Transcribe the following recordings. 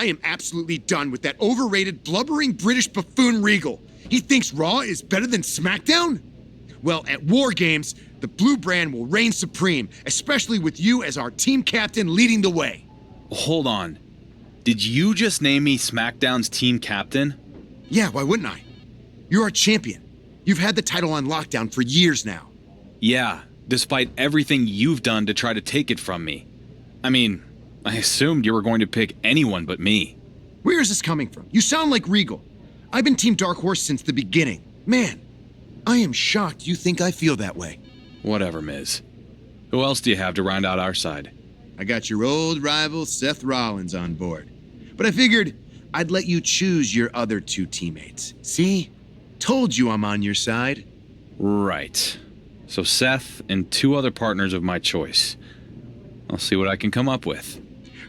I am absolutely done with that overrated, blubbering British buffoon Regal. He thinks Raw is better than SmackDown? Well, at War Games, the blue brand will reign supreme, especially with you as our team captain leading the way. Hold on. Did you just name me SmackDown's team captain? Yeah, why wouldn't I? You're our champion. You've had the title on lockdown for years now. Yeah, despite everything you've done to try to take it from me. I mean, I assumed you were going to pick anyone but me. Where is this coming from? You sound like Regal. I've been Team Dark Horse since the beginning. Man, I am shocked you think I feel that way. Whatever, Miz. Who else do you have to round out our side? I got your old rival Seth Rollins on board. But I figured I'd let you choose your other two teammates. See? Told you I'm on your side. Right. So Seth and two other partners of my choice. I'll see what I can come up with.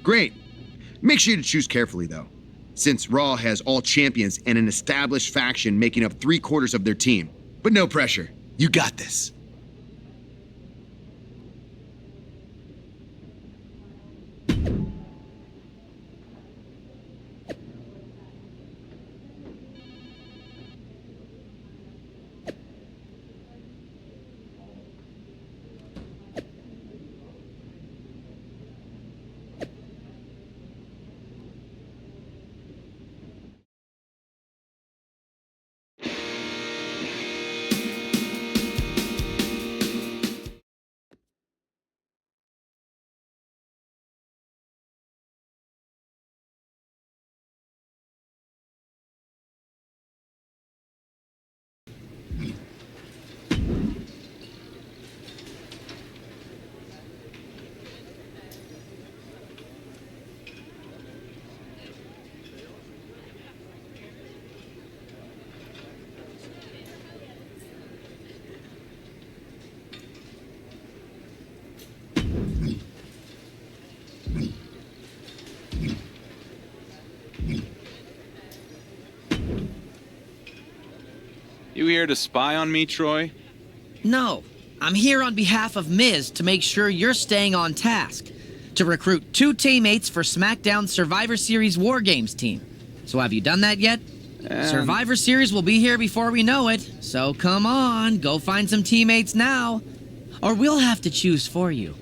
Great. Make sure to choose carefully, though. Since Raw has all champions and an established faction making up 3/4 of their team. But no pressure. You got this. You here to spy on me, Troy? No, I'm here on behalf of Miz to make sure you're staying on task. To recruit 2 teammates for SmackDown's Survivor Series War Games team. So have you done that yet? Survivor Series will be here before we know it. So come on, go find some teammates now. Or we'll have to choose for you.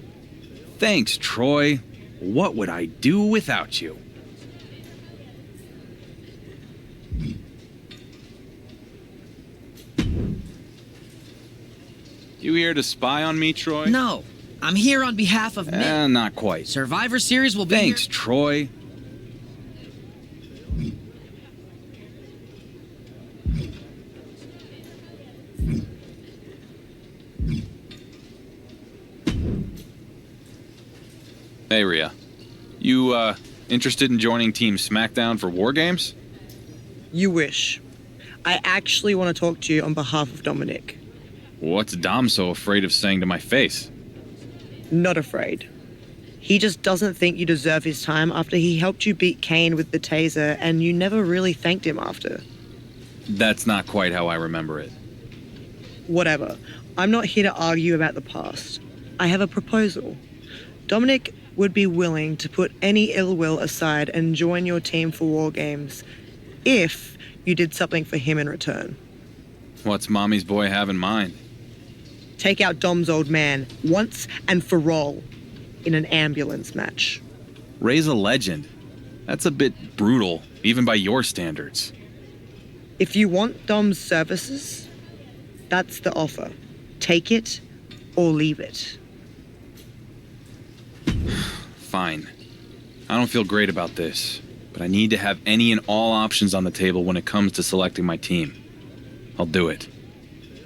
Thanks, Troy. What would I do without you? You here to spy on me, Troy? No, I'm here on behalf of Miz. Not quite. Survivor Series will be Thanks, here. Troy. Hey, Rhea. You, interested in joining Team SmackDown for War Games? You wish. I actually want to talk to you on behalf of Dominic. What's Dom so afraid of saying to my face? Not afraid. He just doesn't think you deserve his time after he helped you beat Kane with the taser and you never really thanked him after. That's not quite how I remember it. Whatever. I'm not here to argue about the past. I have a proposal. Dominic would be willing to put any ill will aside and join your team for War Games if you did something for him in return. What's Mommy's boy have in mind? Take out Dom's old man once and for all in an ambulance match. Raise a legend. That's a bit brutal, even by your standards. If you want Dom's services, that's the offer. Take it or leave it. Fine. I don't feel great about this, but I need to have any and all options on the table when it comes to selecting my team. I'll do it.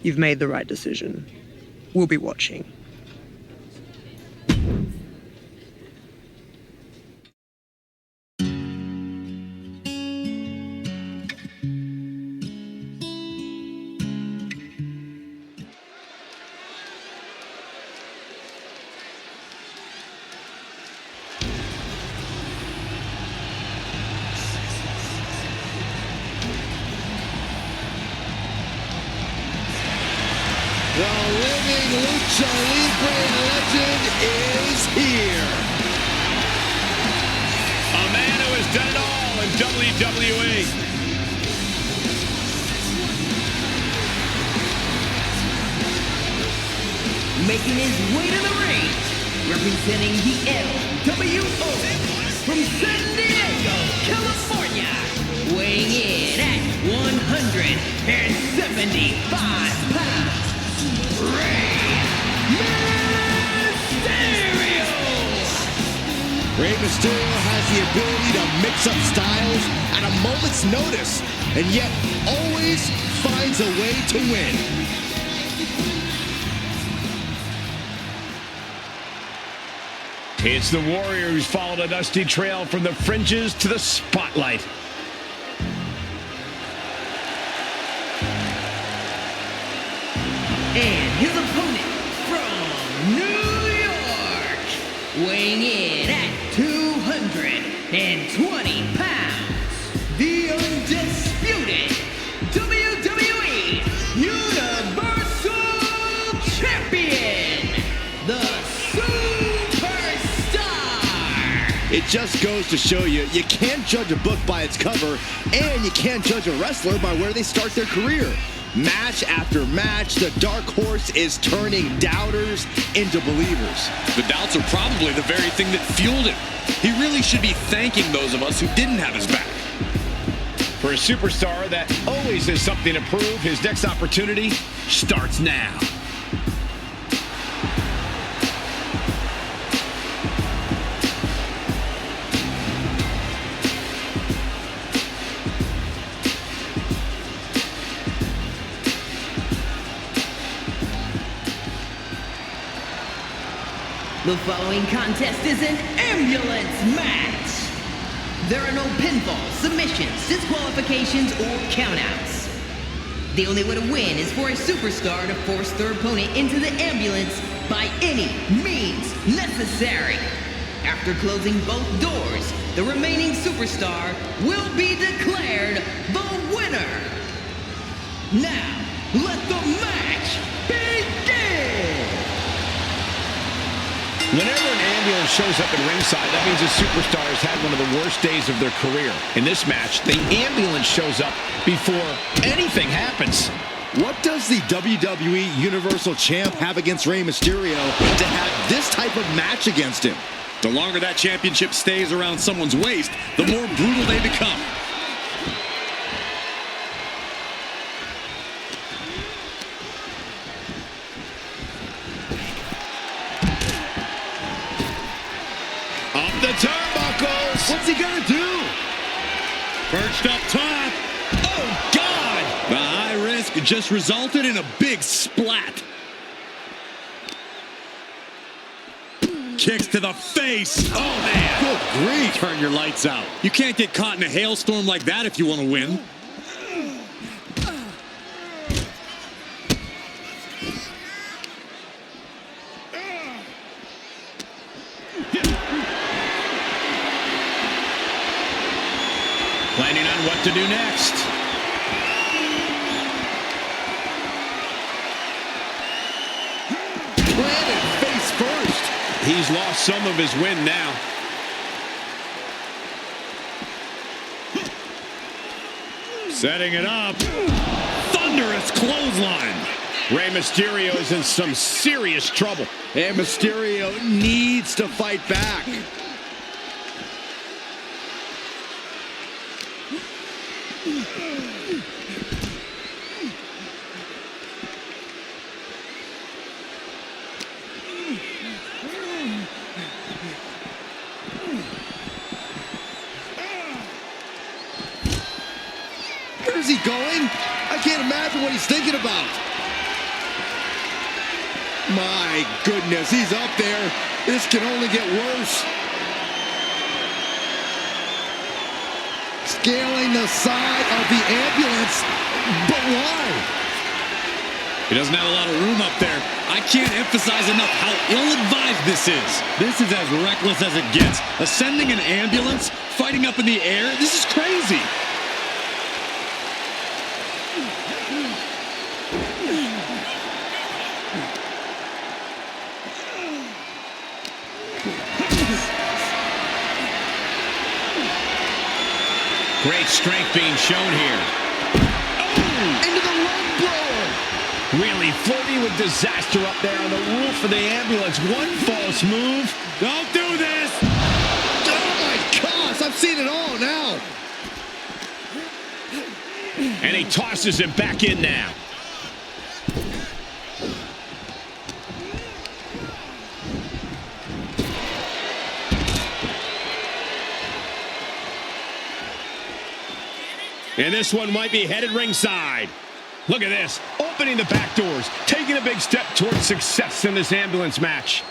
You've made the right decision. We'll be watching. The living Lucha Libre legend is here. A man who has done it all in WWE. Making his way to the ring, representing the LWO from San Diego, California, weighing in at 175 pounds, Rey Mysterio! Rey Mysterio has the ability to mix up styles at a moment's notice, and yet always finds a way to win. It's the Warrior who's followed a dusty trail from the fringes to the spotlight. And his opponent from New York, weighing in at 220 pounds, the Undisputed WWE Universal Champion, the It just goes to show you, you can't judge a book by its cover, and you can't judge a wrestler by where they start their career. Match after match, the dark horse is turning doubters into believers. The doubts are probably the very thing that fueled him. He really should be thanking those of us who didn't have his back. For a superstar that always has something to prove, his next opportunity starts now. The following contest is an ambulance match. There are no pinfalls, submissions, disqualifications, or countouts. The only way to win is for a superstar to force their opponent into the ambulance by any means necessary. After closing both doors, the remaining superstar will be declared the winner. Now, let the match begin! Whenever an ambulance shows up at ringside, that means a superstar has had one of the worst days of their career. In this match, the ambulance shows up before anything happens. What does the WWE Universal Champ have against Rey Mysterio to have this type of match against him? The longer that championship stays around someone's waist, the more brutal they become. Up the turnbuckles. What's he gonna do? Perched up top. Oh, God! The high risk just resulted in a big splat. Kicks to the face. Oh, man. Good grief. Turn your lights out. You can't get caught in a hailstorm like that if you want to win. Planning on what to do next. Planted face first. He's lost some of his wind now. Setting it up. Thunderous clothesline. Rey Mysterio is in some serious trouble. And Mysterio needs to fight back. Where's he going? I can't imagine what he's thinking about. My goodness, he's up there. This can only get worse. Scaling the side of the ambulance, but why? He doesn't have a lot of room up there. I can't emphasize enough how ill-advised this is. This is as reckless as it gets. Ascending an ambulance, fighting up in the air, this is crazy. Great strength being shown here. Oh! Into the lung blower. Really flirting with disaster up there on the roof of the ambulance. One false move. Don't do this! Oh my gosh, I've seen it all now. And he tosses him back in now. And this one might be headed ringside. Look at this, opening the back doors, taking a big step towards success in this ambulance match.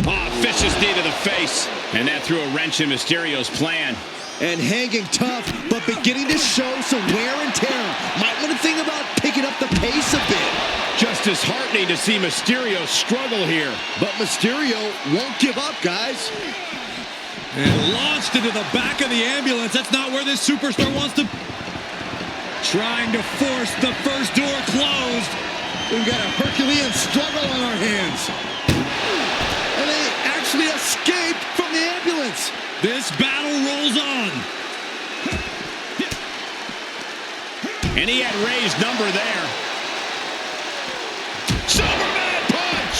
Oh, vicious knee to the face. And that threw a wrench in Mysterio's plan. And hanging tough, but beginning to show some wear and tear. Might want to think about picking up the pace a bit. Just disheartening to see Mysterio struggle here. But Mysterio won't give up, guys. And launched into the back of the ambulance. That's not where this superstar wants to... Trying to force the first door closed. We've got a Herculean struggle on our hands. And they actually escaped from the ambulance. This battle rolls on. And he had Ray's number there. Superman punch!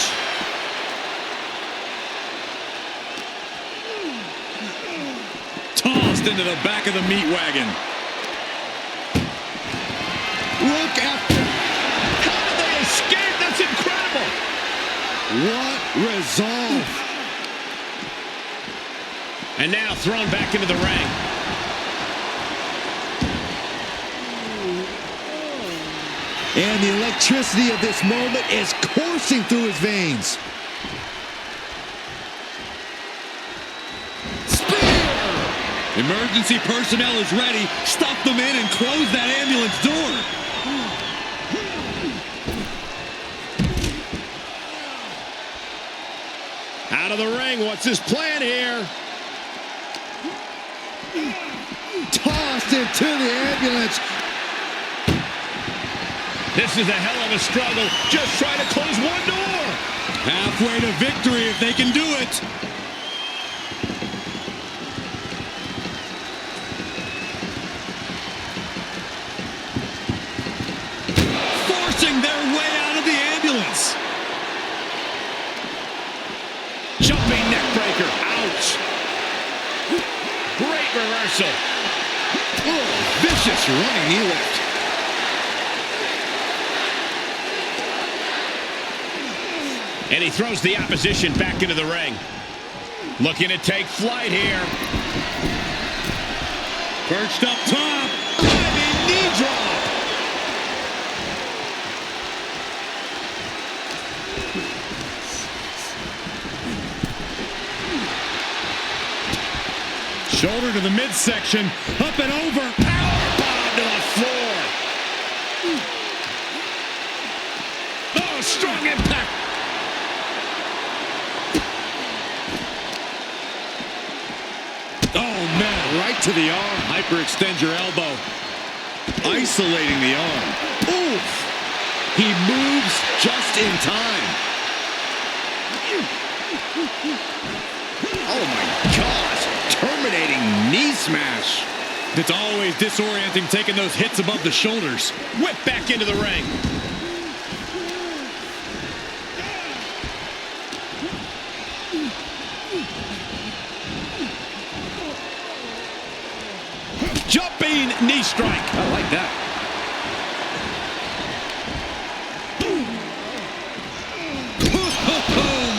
Tossed into the back of the meat wagon. Look after. How did they escape? That's incredible! What resolve. And now thrown back into the ring. And the electricity of this moment is coursing through his veins. Spear! Emergency personnel is ready. Stuff them in and close that ambulance door. Out of the ring, what's his plan here? Tossed into the ambulance. This is a hell of a struggle. Just trying to close one door. Halfway to victory if they can do it. Forcing their way out of the ambulance. Jumping neck breaker. Ouch. Great reversal. Oh, vicious running knee lift. And he throws the opposition back into the ring. Looking to take flight here. Perched up top. Diving knee drop. Shoulder to the midsection. Up and over. Powerbomb to the floor. Oh, strong impact. Oh, man. Right to the arm. Hyperextend your elbow. Isolating the arm. Oof. He moves just in time. Oh my gosh. Terminating knee smash. It's always disorienting taking those hits above the shoulders. Whip back into the ring. Jumping knee strike. I like that.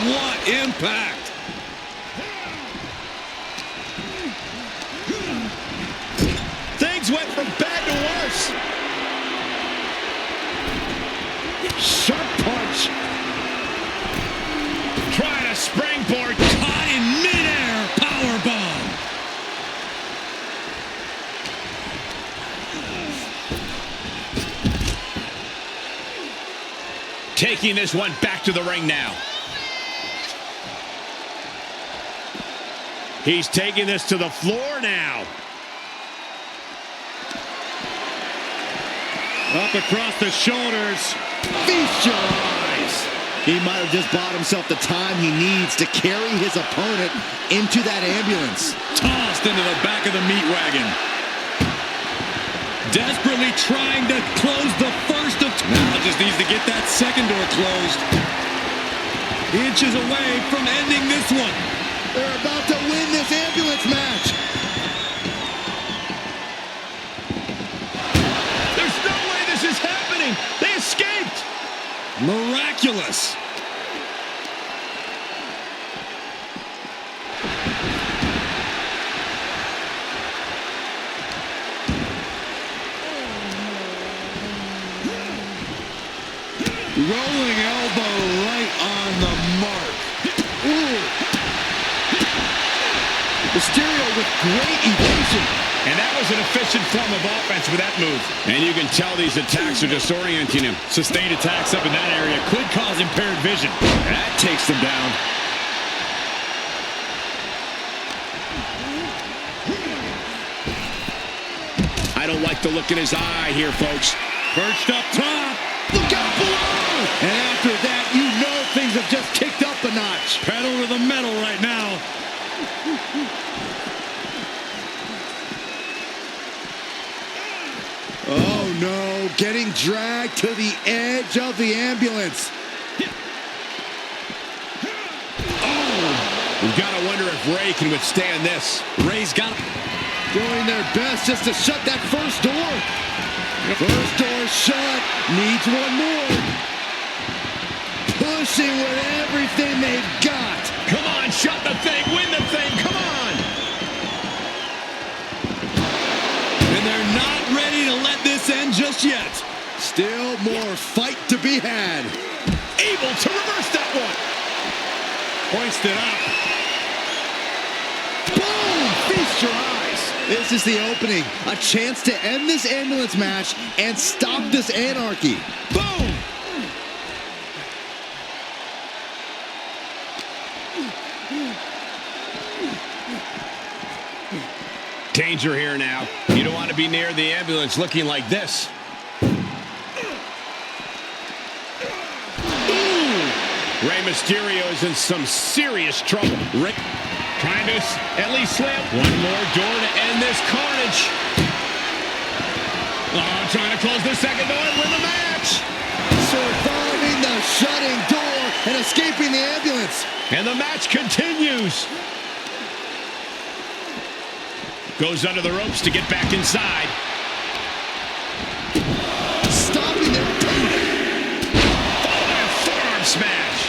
What impact. Things went from bad to worse. Sharp punch. Trying a springboard. Caught in midair. Powerbomb. Taking this one back to the ring now. He's taking this to the floor now. Up across the shoulders. Feast your eyes. He might have just bought himself the time he needs to carry his opponent into that ambulance. Tossed into the back of the meat wagon. Desperately trying to close the first of two. Now just needs to get that second door closed. Inches away from ending this one. They're about to win this ambulance match. There's no way this is happening. They escaped. Miraculous. Rolling elbow right on the mark. Ooh. Mysterio with great evasion. And that was an efficient form of offense with that move. And you can tell these attacks are disorienting him. Sustained attacks up in that area could cause impaired vision. That takes them down. I don't like the look in his eye here, folks. Perched up top. Look out below! And after that, you know things have just kicked up a notch. Pedal to the metal right now. Oh no, getting dragged to the edge of the ambulance. We've got to wonder if Ray can withstand this. Ray's got Doing their best just to shut that first door. First door shut. Needs one more. Pushing with everything they've got. Come on, shut the thing, win the thing, come on! and they're not ready to let this end just yet. Still more fight to be had. Able to reverse that one. Hoisted up. Boom! Feast your eyes. This is the opening. A chance to end this ambulance match and stop this anarchy. Boom! Danger here now. You don't want to be near the ambulance looking like this. Rey Mysterio is in some serious trouble. Rey trying to at least slam one more door to end this carnage. Oh, trying to close the second door and win the match. Surviving the shutting door and escaping the ambulance. And the match continues. Goes under the ropes to get back inside. Stopping their Forearm smash.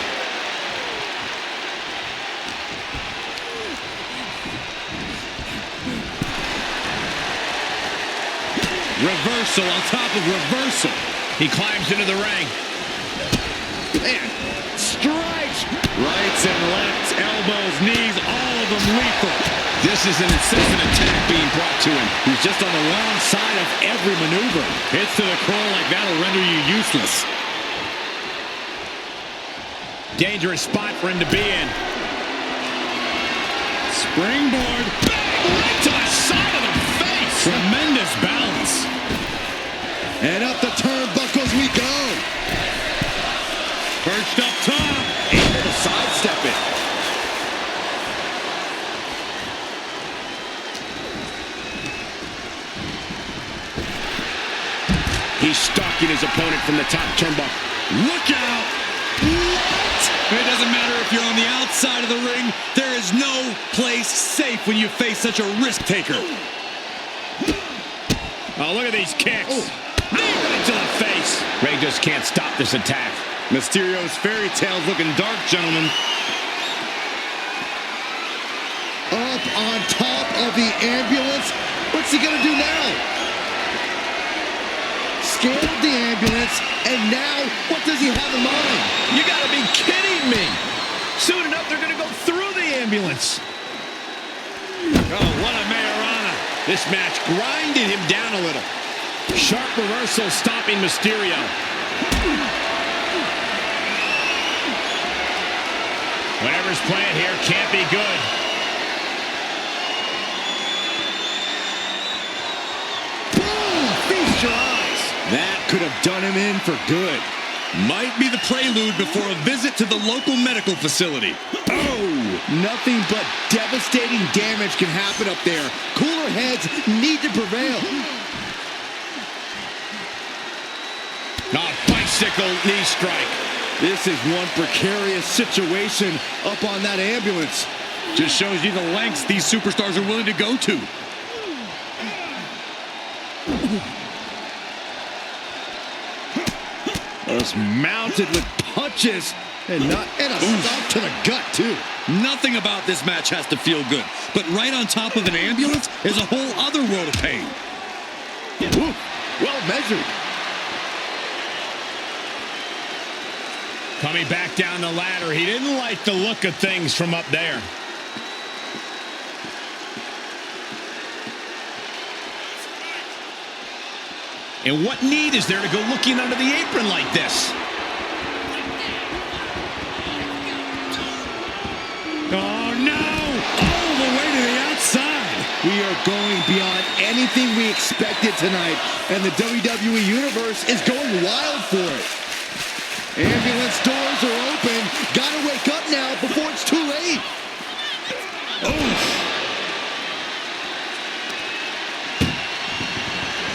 Reversal on top of reversal. He climbs into the ring. man. Strikes. Rights and lefts, elbows, knees, all of them lethal. This is an incessant attack being brought to him. He's just on the wrong side of every maneuver. Hits to the core like that'll render you useless. Dangerous spot for him to be in. Springboard. Right to the side of the face. Tremendous balance. And up the turnbuckles we go. Perched up top. Able to sidestep it. He's stalking his opponent from the top turnbuckle. Look out. What? It doesn't matter if you're on the outside of the ring. There is no place safe when you face such a risk taker. Oh, look at these kicks. Knee right to the face. Ray just can't stop this attack. Mysterio's fairy tale's looking dark, gentlemen. Up on top of the ambulance. What's he gonna do now? Scaled the ambulance, and now what does he have in mind? You gotta be kidding me. Soon enough, they're gonna go through the ambulance. Oh, what a Majorana. This match grinded him down a little. Sharp reversal stopping Mysterio. Whatever's playing here can't be good. Boom! Feast your eyes. That could could have done him in for good. Might be the prelude before a visit to the local medical facility. Oh, nothing but devastating damage can happen up there. Cooler heads need to prevail. Bicycle knee strike. This is one precarious situation up on that ambulance. Just shows you the lengths these superstars are willing to go to. Just mounted with punches and a stop to the gut too. Nothing about this match has to feel good, but right on top of an ambulance is a whole other world of pain. Ooh, well measured. Coming back down the ladder. He didn't like the look of things from up there. And what need is there to go looking under the apron like this? Oh, no! All the way to the outside. We are going beyond anything we expected tonight, and the WWE Universe is going wild for it. Ambulance doors are open. Gotta wake up now before it's too late.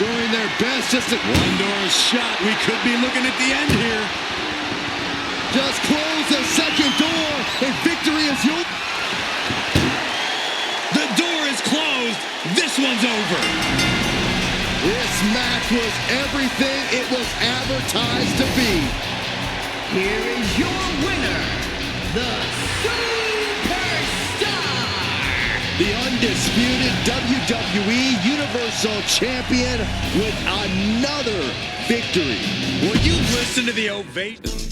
Doing their best just to... One door is shot. We could be looking at the end here. Just close the second door, and victory is yours. The door is closed. This one's over. This match was everything it was advertised to be. Here is your winner, the Superstar! The undisputed WWE Universal Champion with another victory. Will you listen to the ovation?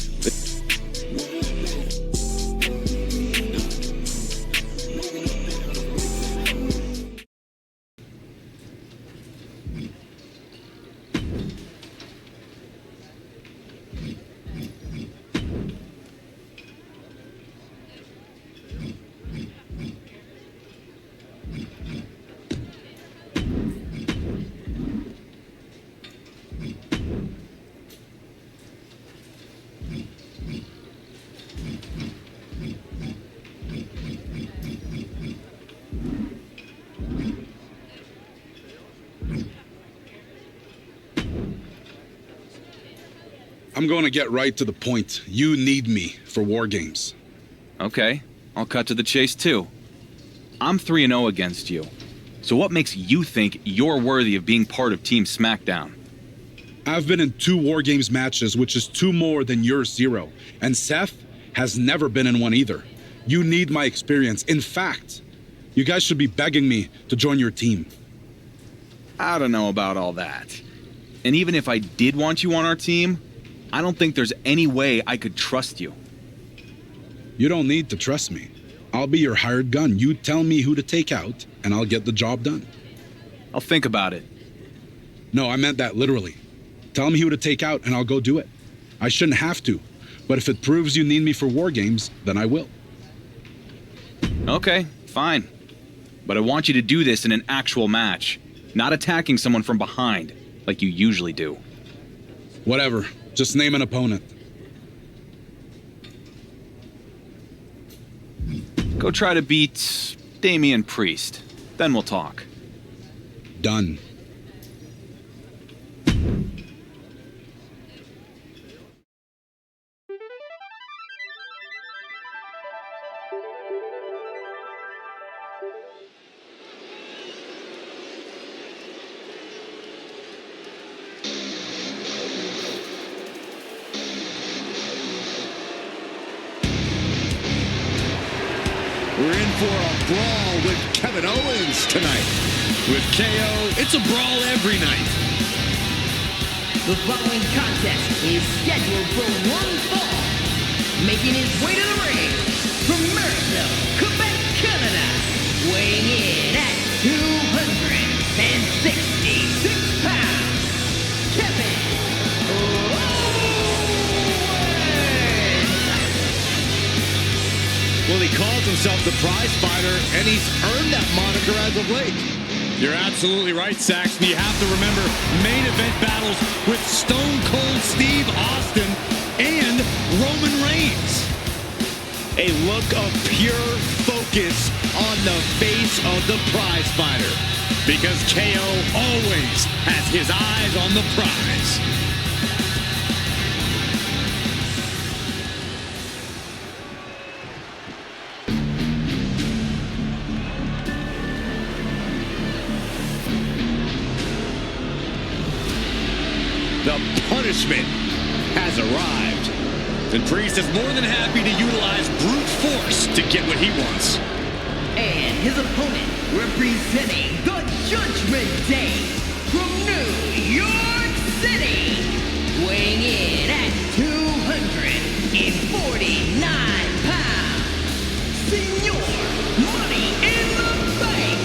I'm going to get right to the point. You need me for War Games. Okay, I'll cut to the chase too. I'm 3-0 against you. So what makes you think you're worthy of being part of Team SmackDown? I've been in 2 War Games matches, which is 2 more than your 0. And Seth has never been in one either. You need my experience. In fact, you guys should be begging me to join your team. I don't know about all that. And even if I did want you on our team, I don't think there's any way I could trust you. You don't need to trust me. I'll be your hired gun. You tell me who to take out, and I'll get the job done. I'll think about it. No, I meant that literally. Tell me who to take out, and I'll go do it. I shouldn't have to, but if it proves you need me for War Games, then I will. Okay, fine. But I want you to do this in an actual match, not attacking someone from behind, like you usually do. Whatever. Just name an opponent. Go try to beat Damian Priest. Then we'll talk. Done. We're in for a brawl with Kevin Owens tonight. With KO, it's a brawl every night. The following contest is scheduled for one fall. Making his way to the ring from Marysville, Quebec, Canada. Weighing in at 266 pounds. Kevin Well, he calls himself the prize fighter, and he's earned that moniker as of late. You're absolutely right, Saxton. You have to remember main event battles with Stone Cold Steve Austin and Roman Reigns. A look of pure focus on the face of the prize fighter. Because KO always has his eyes on the prize. The punishment has arrived. And Priest is more than happy to utilize brute force to get what he wants. And his opponent, representing the Judgment Day from New York City, weighing in at 249 pounds, Senor Money in the Bank,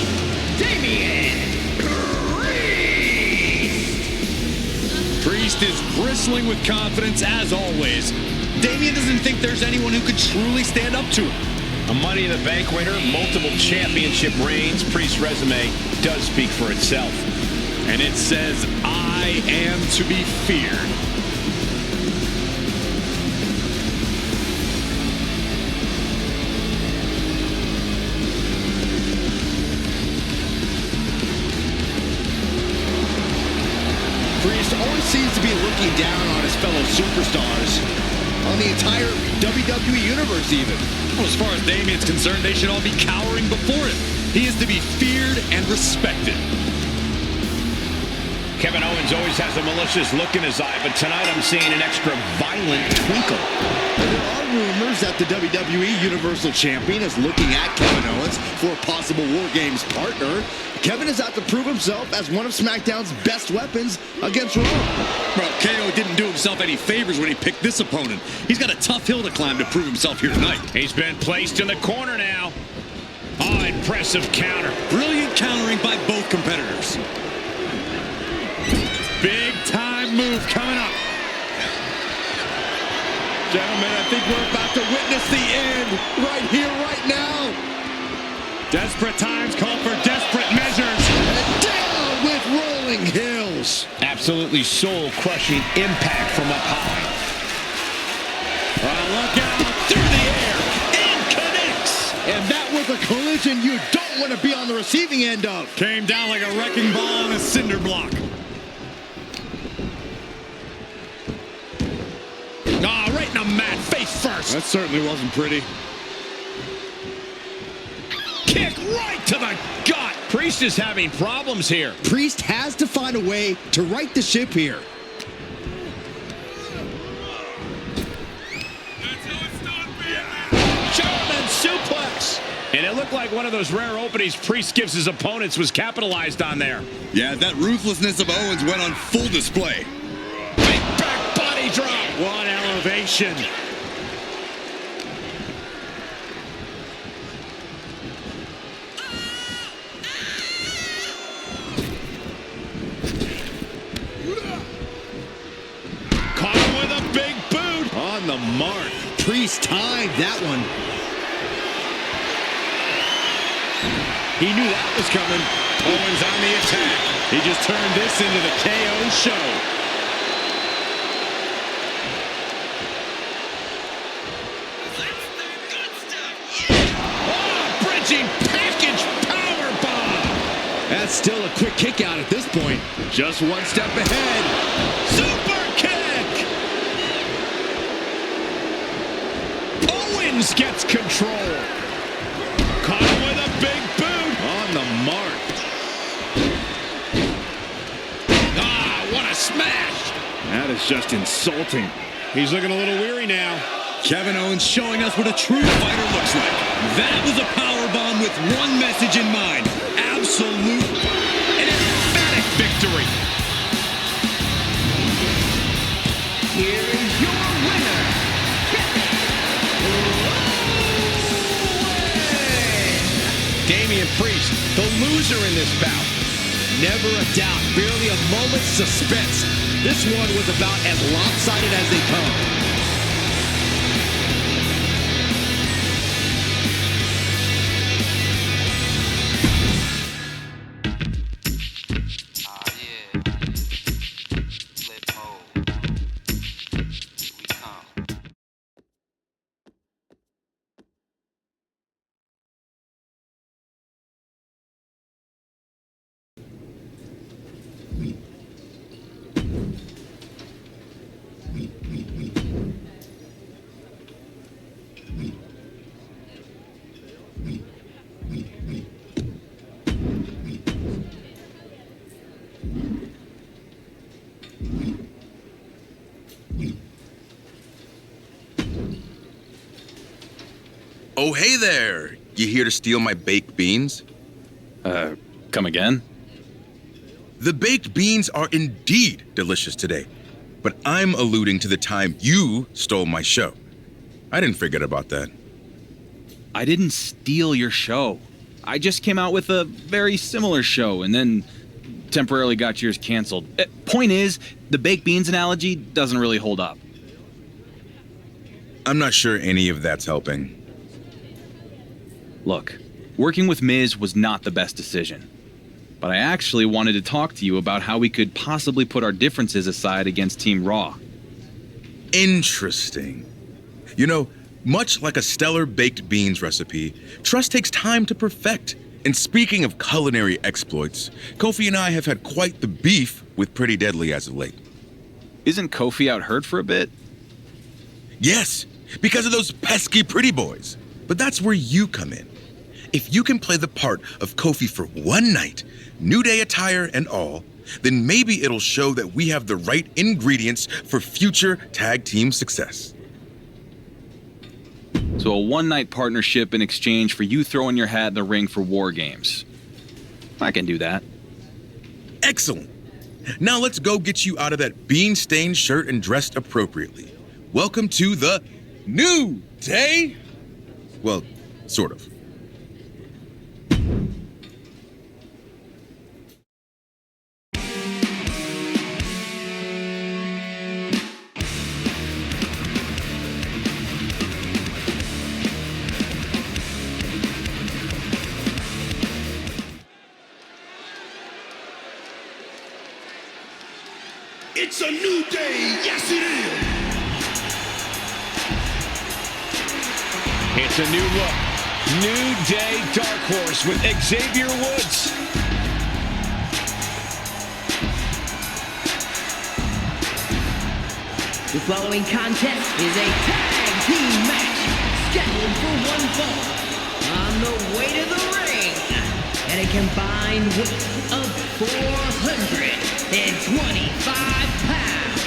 Damian Priest. Priest is bristling with confidence as always. Damian doesn't think there's anyone who could truly stand up to him. A Money in the Bank winner, multiple championship reigns. Priest's resume does speak for itself. And it says, I am to be feared. Priest always seems to be looking down on his fellow superstars. On the entire WWE Universe, even. Well, as far as Damian's concerned, they should all be cowering before him. He is to be feared and respected. Kevin Owens always has a malicious look in his eye, but tonight I'm seeing an extra violent twinkle. There are rumors that the WWE Universal Champion is looking at Kevin Owens for a possible War Games partner. Kevin is out to prove himself as one of SmackDown's best weapons against Raw. Well, KO didn't do himself any favors when he picked this opponent. He's got a tough hill to climb to prove himself here tonight. He's been placed in the corner now. Oh, impressive counter. Brilliant countering by both competitors. Big time move coming up. Gentlemen, I think we're about to witness the end right here, right now. Desperate times call for desperate measures. And down with rolling hills. Absolutely soul-crushing impact from up high. Look out, through the air, and connects. And that was a collision you don't want to be on the receiving end of. Came down like a wrecking ball on a cinder block. Right in the mat, face first. That certainly wasn't pretty. Kick right to the gut. Priest is having problems here. Priest has to find a way to right the ship here. German suplex. And it looked like one of those rare openings Priest gives his opponents was capitalized on there. Yeah, that ruthlessness of Owens went on full display. Big back body drop. One elevation. Caught him with a big boot. On the mark. Priest timed that one. He knew that was coming. Owens on the attack. He just turned this into the KO show. Package powerbomb. That's still a quick kick out at this point. Just one step ahead. Super kick. Owens gets control. Caught him with a big boot. On the mark. What a smash. That is just insulting. He's looking a little weary now. Kevin Owens showing us what a true fighter looks like. That was a powerbomb with one message in mind. Absolute and emphatic victory. Here is your winner, Kevin Owens. Damian Priest, the loser in this bout. Never a doubt, barely a moment's suspense. This one was about as lopsided as they come. Oh, hey there. You here to steal my baked beans? Come again? The baked beans are indeed delicious today, but I'm alluding to the time you stole my show. I didn't forget about that. I didn't steal your show. I just came out with a very similar show and then temporarily got yours canceled. Point is, the baked beans analogy doesn't really hold up. I'm not sure any of that's helping. Look, working with Miz was not the best decision. But I actually wanted to talk to you about how we could possibly put our differences aside against Team Raw. Interesting. You know, much like a stellar baked beans recipe, trust takes time to perfect. And speaking of culinary exploits, Kofi and I have had quite the beef with Pretty Deadly as of late. Isn't Kofi out hurt for a bit? Yes, because of those pesky pretty boys. But that's where you come in. If you can play the part of Kofi for one night, New Day attire and all, then maybe it'll show that we have the right ingredients for future tag team success. So a one-night partnership in exchange for you throwing your hat in the ring for War Games. I can do that. Excellent. Now let's go get you out of that bean-stained shirt and dressed appropriately. Welcome to the New Day. Well, sort of. It's a new day, yes it is! It's a new look. New Day Dark Horse with Xavier Woods. The following contest is a tag team match scheduled for one fall. On the way to the ring, at a combined weight of 425 pounds.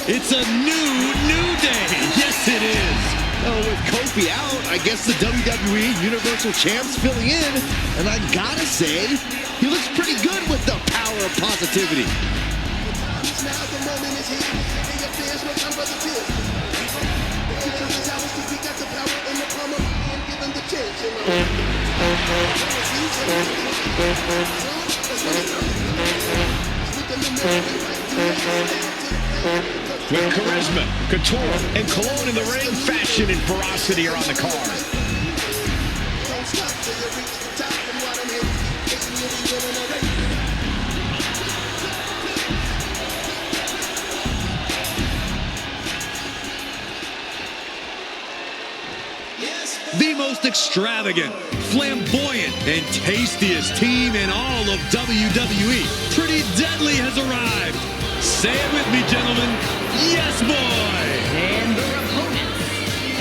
It's a new day. Yes, it is. Oh, with Kofi out, I guess the WWE Universal Champ's filling in. And I gotta say, he looks pretty good with the power of positivity. With charisma, couture, and cologne in the ring, fashion and ferocity are on the card. The most extravagant, flamboyant, and tastiest team in all of WWE. Pretty Deadly has arrived. Say it with me, gentlemen. Yes, boy! And their opponents,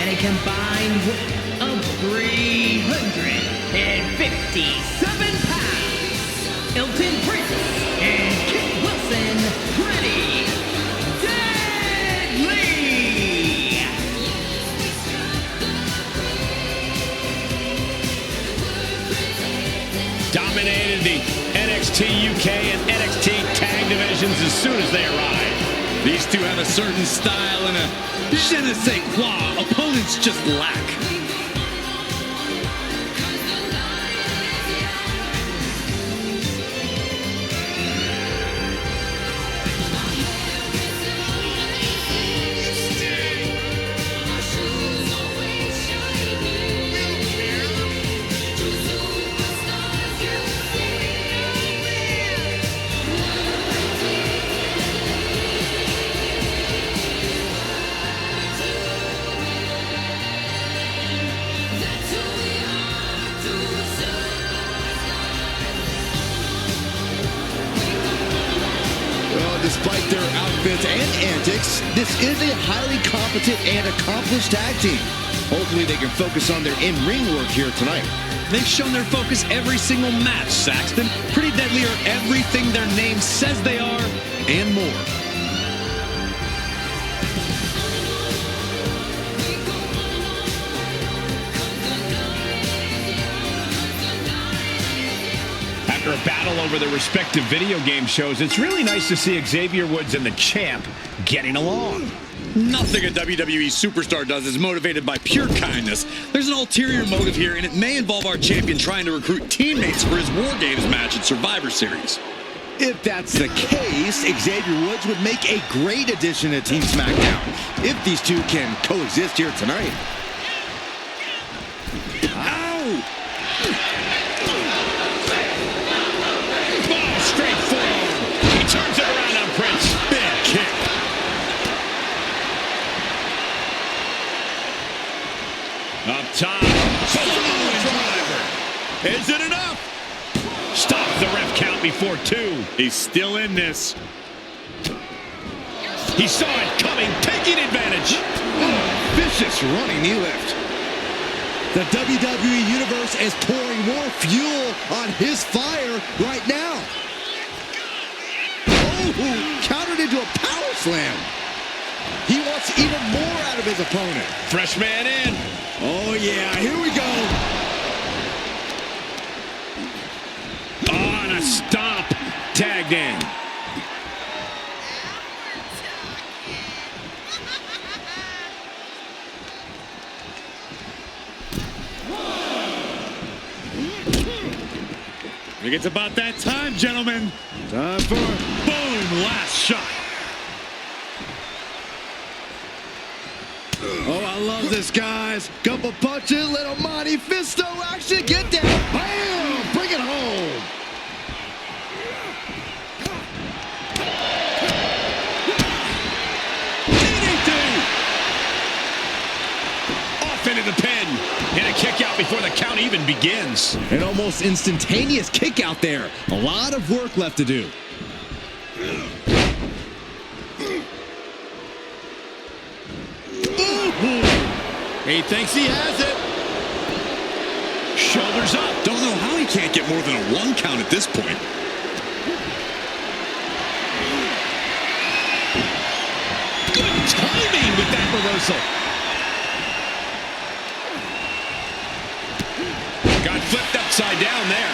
at a combined weight of 357 pounds, Elton Prince and Kit Wilson, Pretty Deadly! Dominated the NXT UK and NXT tag divisions as soon as they arrived. These two have a certain style and a je ne sais quoi opponents just lack. Despite their outfits and antics, this is a highly competent and accomplished tag team. Hopefully they can focus on their in-ring work here tonight. They've shown their focus every single match, Saxton. Pretty Deadly are everything their name says they are, and more. over their respective video game shows, it's really nice to see Xavier Woods and the champ getting along. Nothing a WWE superstar does is motivated by pure kindness. There's an ulterior motive here, and it may involve our champion trying to recruit teammates for his War Games match at Survivor Series. If that's the case, Xavier Woods would make a great addition to Team SmackDown if these two can coexist here tonight. Ow! Ball straight forward. He turns it around on Prince. Big kick. Up top. Driver. Is it enough? Stops the ref count before 2. He's still in this. He saw it coming, taking advantage. Oh, vicious running knee lift. The WWE Universe is pouring more fuel on his fire right now. Oh, countered into a power slam. He wants even more out of his opponent. Fresh man in. Oh, yeah, here we go. On a stomp. Tagged in. I think it's about that time, gentlemen. Time for Boom, last shot. Oh, I love this, guys. Couple punches, little Monty Fisto action. Get down. Bam! Bring it home. DDT! Off into the pin. And a kick out before the count even begins. An almost instantaneous kick out there. A lot of work left to do. He thinks he has it. Shoulders up. Don't know how he can't get more than a 1 count at this point. Good timing with that reversal. Got flipped upside down there.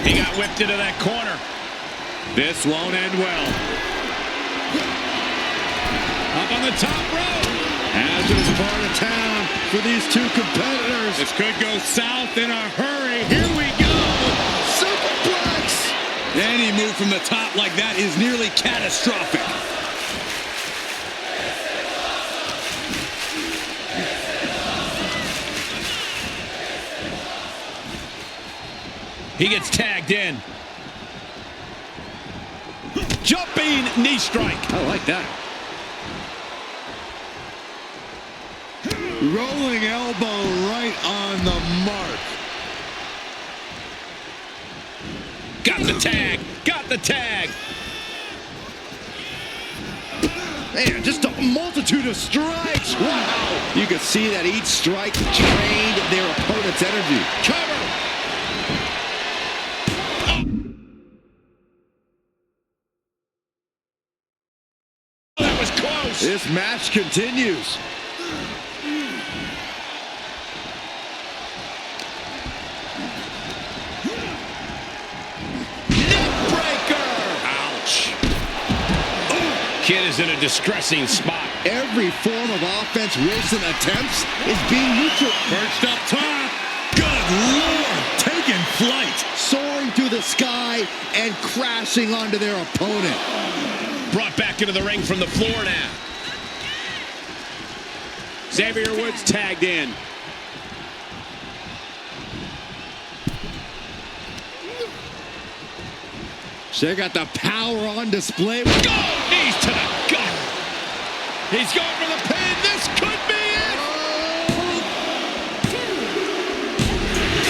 He got whipped into that corner. This won't end well. Up on the top rope. Hazardous part of town for these two competitors. This could go south in a hurry. Here we go. Superplex. Any move from the top like that is nearly catastrophic. He gets tagged in. Jumping knee strike. I like that. Rolling elbow right on the mark. Got the tag. Got the tag. Man, just a multitude of strikes. Wow. You could see that each strike drained their opponent's energy. Cover. That was close. This match continues. Kid is in a distressing spot. Every form of offense Wilson attempts is being neutral. Perched up top. Good Lord. Taking flight. Soaring through the sky and crashing onto their opponent. Brought back into the ring from the floor now. Xavier Woods tagged in. They got the power on display. Go! Knees to the gut. He's going for the pin. This could be it.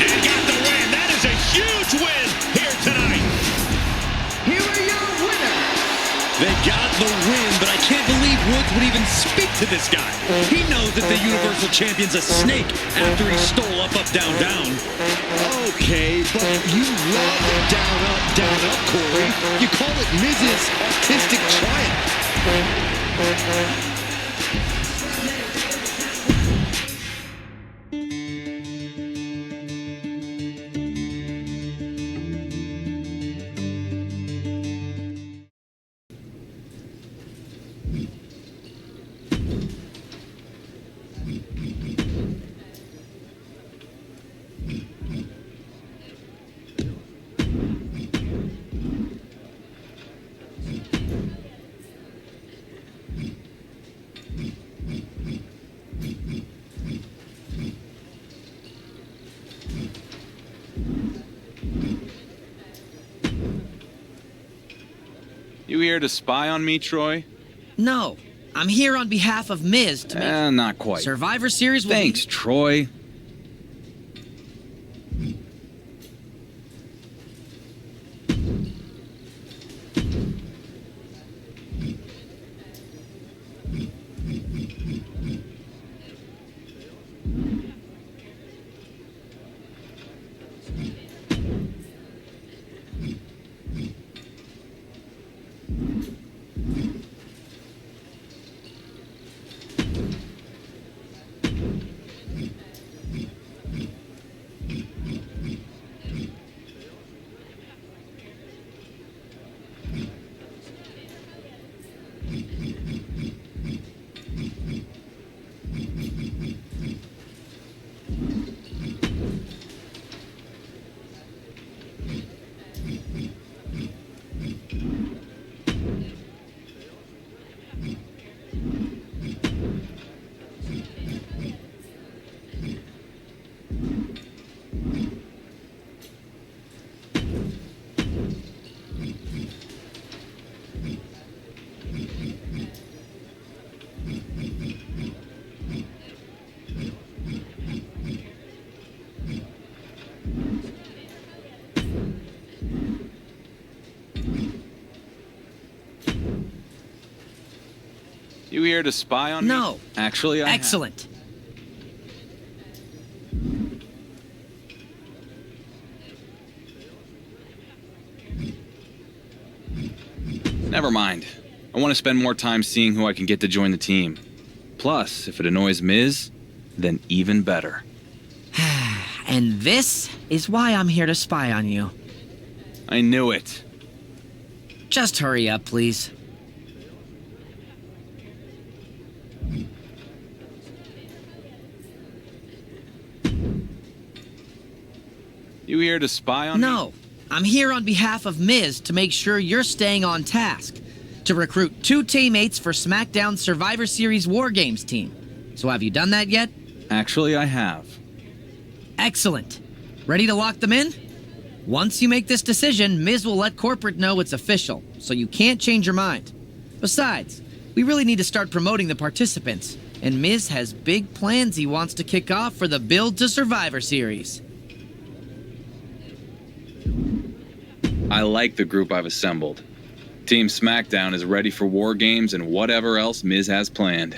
And got the win. That is a huge win here tonight. Here are your winners. They got the win, but I can't believe Woods would even speak to this guy. He knows that the Universal Champion's a snake after he stole up, down, down. Okay, but you love down, up, Corey. You call it Miz's artistic triumph. You here to spy on me, Troy? No, I'm here on behalf of Miz to make Not quite. Survivor Series will Thanks, Troy. You here to spy on me? No. Actually, I Excellent. Never mind. I want to spend more time seeing who I can get to join the team. Plus, if it annoys Miz, then even better. And this is why I'm here to spy on you. I knew it. Just hurry up, please. You here to spy on me? No, I'm here on behalf of Miz to make sure you're staying on task. To recruit 2 teammates for SmackDown's Survivor Series War Games team. So have you done that yet? Actually, I have. Excellent. Ready to lock them in? Once you make this decision, Miz will let corporate know it's official, so you can't change your mind. Besides, we really need to start promoting the participants, and Miz has big plans he wants to kick off for the Build to Survivor Series. I like the group I've assembled. Team SmackDown is ready for War Games and whatever else Miz has planned.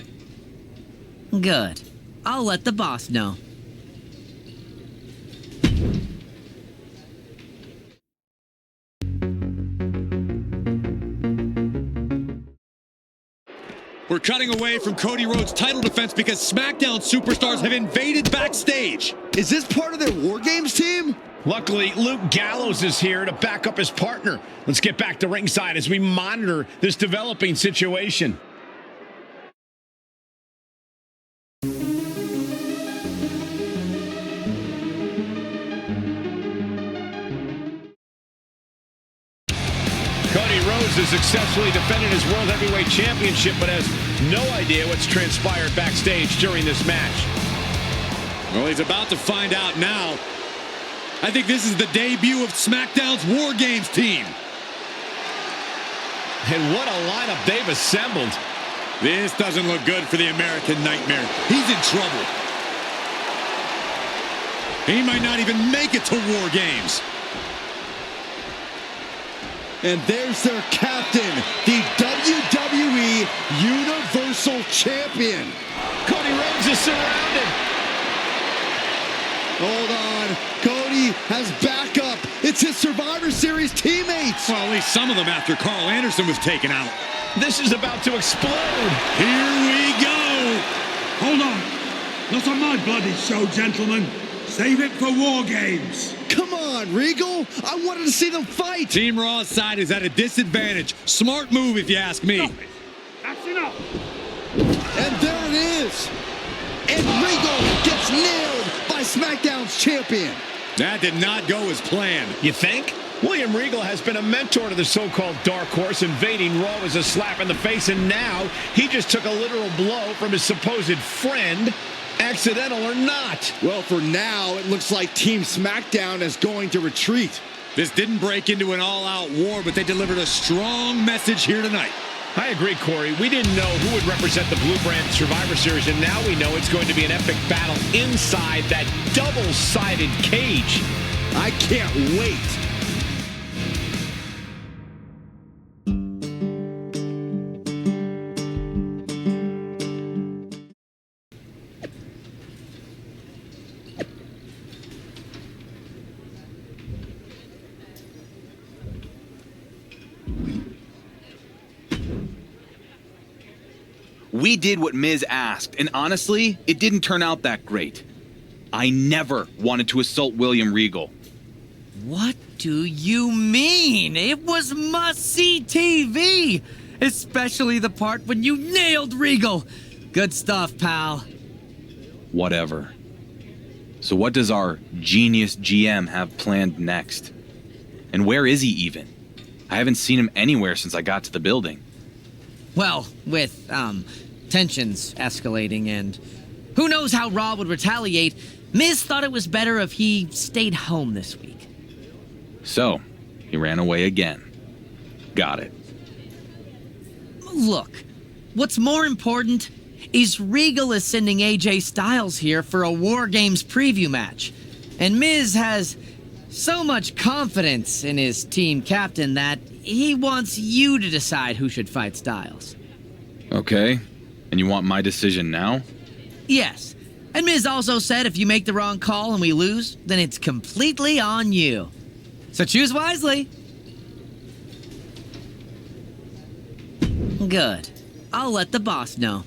Good. I'll let the boss know. We're cutting away from Cody Rhodes' title defense because SmackDown superstars have invaded backstage. Is this part of their War Games team? Luckily, Luke Gallows is here to back up his partner. Let's get back to ringside as we monitor this developing situation. Cody Rhodes has successfully defended his World Heavyweight Championship, but has no idea what's transpired backstage during this match. Well, he's about to find out now. I think this is the debut of SmackDown's War Games team. And what a lineup they've assembled. This doesn't look good for the American Nightmare. He's in trouble. He might not even make it to War Games. And there's their captain, the WWE Universal Champion. Cody Rhodes is surrounded. Hold on. Cody has backup. It's his Survivor Series teammates. Well, at least some of them after Carl Anderson was taken out. This is about to explode. Here we go. Hold on. Not on my bloody show, gentlemen. Save it for War Games. Come on, Regal. I wanted to see them fight. Team Raw's side is at a disadvantage. Smart move, if you ask me. Stop it. That's enough. And there it is. And Regal gets nailed by SmackDown's champion. That did not go as planned. You think? William Regal has been a mentor to the so-called Dark Horse. Invading Raw was a slap in the face, and now he just took a literal blow from his supposed friend, accidental or not. Well, for now, it looks like Team SmackDown is going to retreat. This didn't break into an all-out war, but they delivered a strong message here tonight. I agree, Corey. We didn't know who would represent the Blue Brand Survivor Series, and now we know it's going to be an epic battle inside that double-sided cage. I can't wait. We did what Miz asked, and honestly, it didn't turn out that great. I never wanted to assault William Regal. What do you mean? It was must-see TV! Especially the part when you nailed Regal! Good stuff, pal. Whatever. So what does our genius GM have planned next? And where is he even? I haven't seen him anywhere since I got to the building. Well, with, tensions escalating and who knows how Raw would retaliate, Miz thought it was better if he stayed home this week. So, he ran away again. Got it. Look, what's more important is Regal is sending AJ Styles here for a War Games preview match. And Miz has so much confidence in his team captain that he wants you to decide who should fight Styles. Okay. And you want my decision now? Yes. And Miz also said if you make the wrong call and we lose, then it's completely on you. So choose wisely. Good. I'll let the boss know.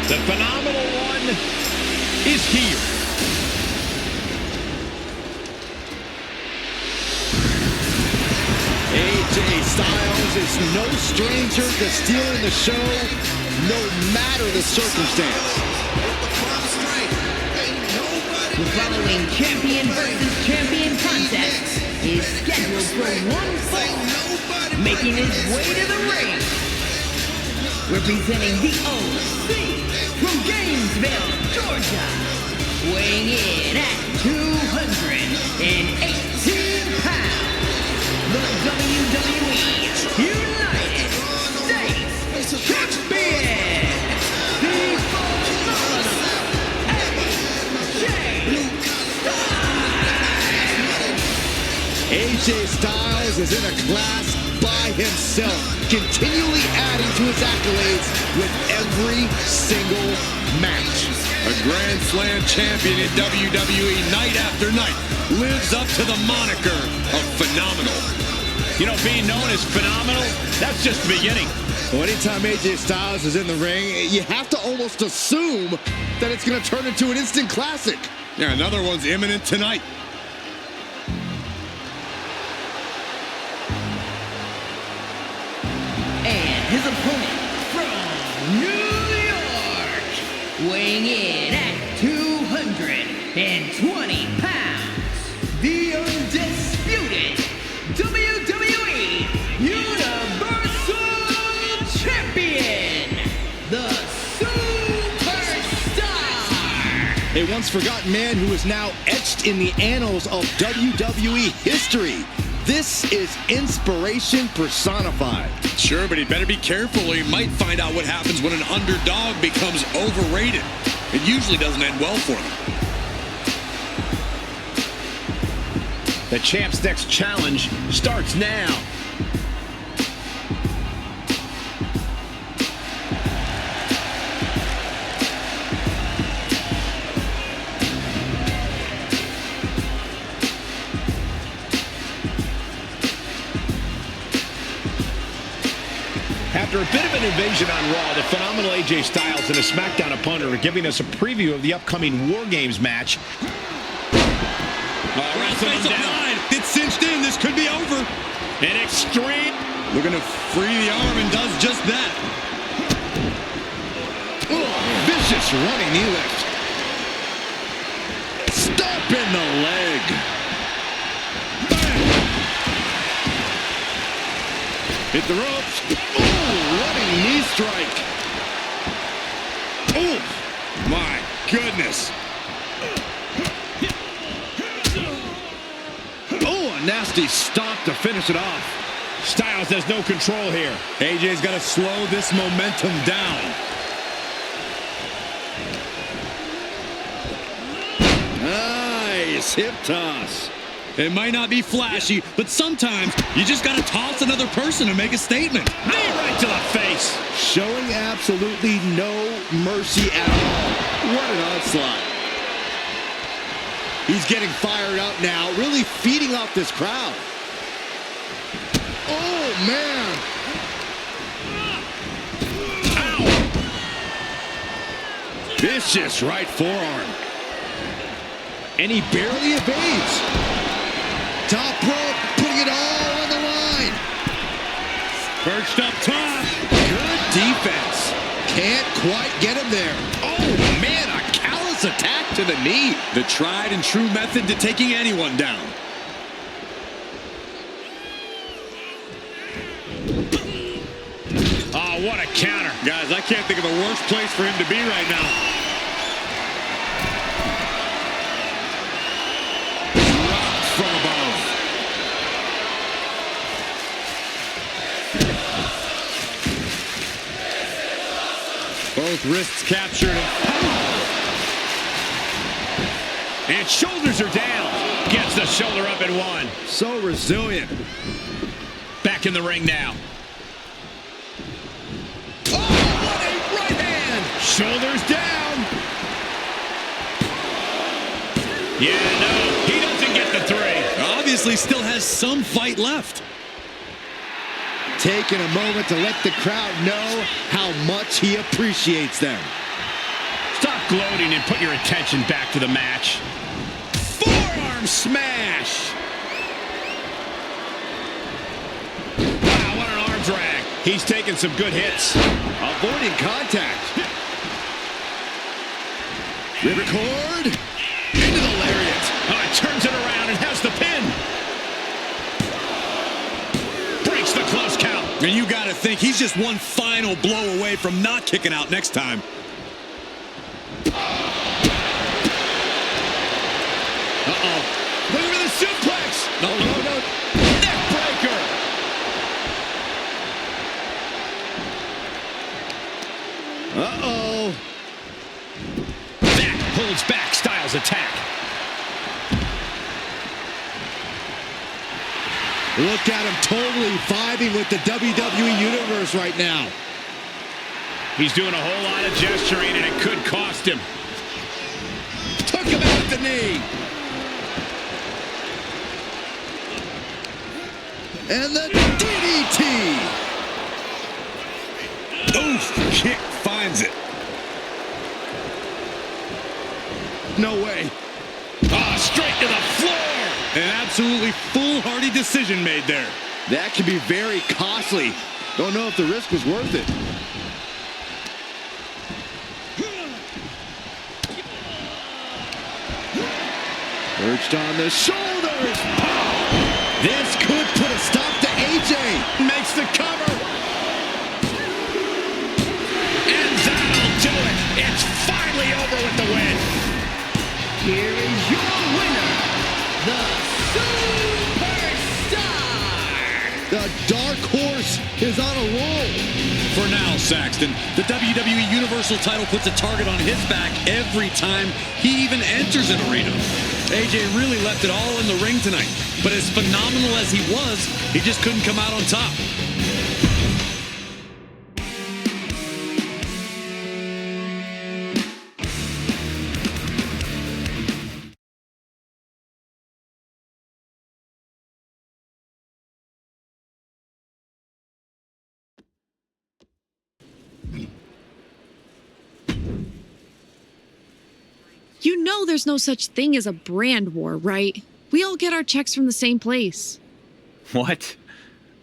The phenomenal one is here. AJ Styles is no stranger to stealing the show, no matter the circumstance. The following champion versus champion contest is scheduled for one fall, making his way to the ring. Representing the OC from Gainesville, Georgia, weighing in at 218 pounds, the WWE United States Champion, the phenomenal AJ Styles is in a class by himself, continually adding to his accolades with every single match. A Grand Slam champion in WWE night after night lives up to the moniker of phenomenal. You know, being known as phenomenal, that's just the beginning. Well, anytime AJ Styles is in the ring, you have to almost assume that it's going to turn into an instant classic. Yeah, another one's imminent tonight. And his opponent from New York, weighing in at 220 pounds, the undisputed WWE Universal Champion, the Superstar. A once forgotten man who is now etched in the annals of WWE history. This is inspiration personified. Sure, but he'd better be careful or he might find out what happens when an underdog becomes overrated. It usually doesn't end well for him. The champ's next challenge starts now. After a bit of an invasion on Raw, the phenomenal AJ Styles and a SmackDown opponent are giving us a preview of the upcoming War Games match. Wrestling down. It's cinched in. This could be over. An extreme Looking to free the arm and does just that. Oh, vicious running knee lift. Stop in the leg. Bam. Hit the ropes. Oh, running knee strike. Oh, my goodness. Oh, a nasty stop to finish it off. Styles has no control here. AJ's got to slow this momentum down. Nice hip toss. It might not be flashy, but sometimes you just got to toss another person to make a statement. Knee right to the face. Showing absolutely no mercy at all. What an onslaught. He's getting fired up now, really feeding off this crowd. Oh, man. Ow. Vicious right forearm. And he barely evades. Top rope, putting it all on the line. Perched up top. Good defense. Can't quite get him there. Oh, man, a callous attack to the knee. The tried and true method to taking anyone down. Oh, what a counter. Guys, I can't think of a worse place for him to be right now. Dropped from above. Both wrists captured. And shoulders are down. Gets the shoulder up and one. So resilient. Back in the ring now. Oh, what a right hand. Shoulders down. Yeah, no, he doesn't get the three. Obviously still has some fight left. Taking a moment to let the crowd know how much he appreciates them. Stop gloating and put your attention back to the match. Forearm smash. Wow, what an arm drag. He's taking some good hits. Avoiding contact. Ripcord. Into the lariat. Oh, it turns it around and has the pin. Breaks the close count. And you got to think he's just one final blow away from not kicking out next time. Uh-oh. Look at the suplex. No. Neck breaker. Uh-oh. That holds back Styles' attack. Look at him totally vibing with the WWE Universe right now. He's doing a whole lot of gesturing, and it could cost him. Took him out at the knee. And the DDT. Oof, kick finds it. No way. Oh, straight to the floor. An absolutely foolhardy decision made there. That could be very costly. Don't know if the risk was worth it. Perched on the shoulders. This could put a stop to AJ. Makes the cover. And that'll do it. It's finally over with the win. Here is your winner, the Superstar! The Dark Horse is on a roll. For now, Saxton, the WWE Universal title puts a target on his back every time he even enters an arena. AJ really left it all in the ring tonight, but as phenomenal as he was, he just couldn't come out on top. You know there's no such thing as a brand war, right? We all get our checks from the same place. What?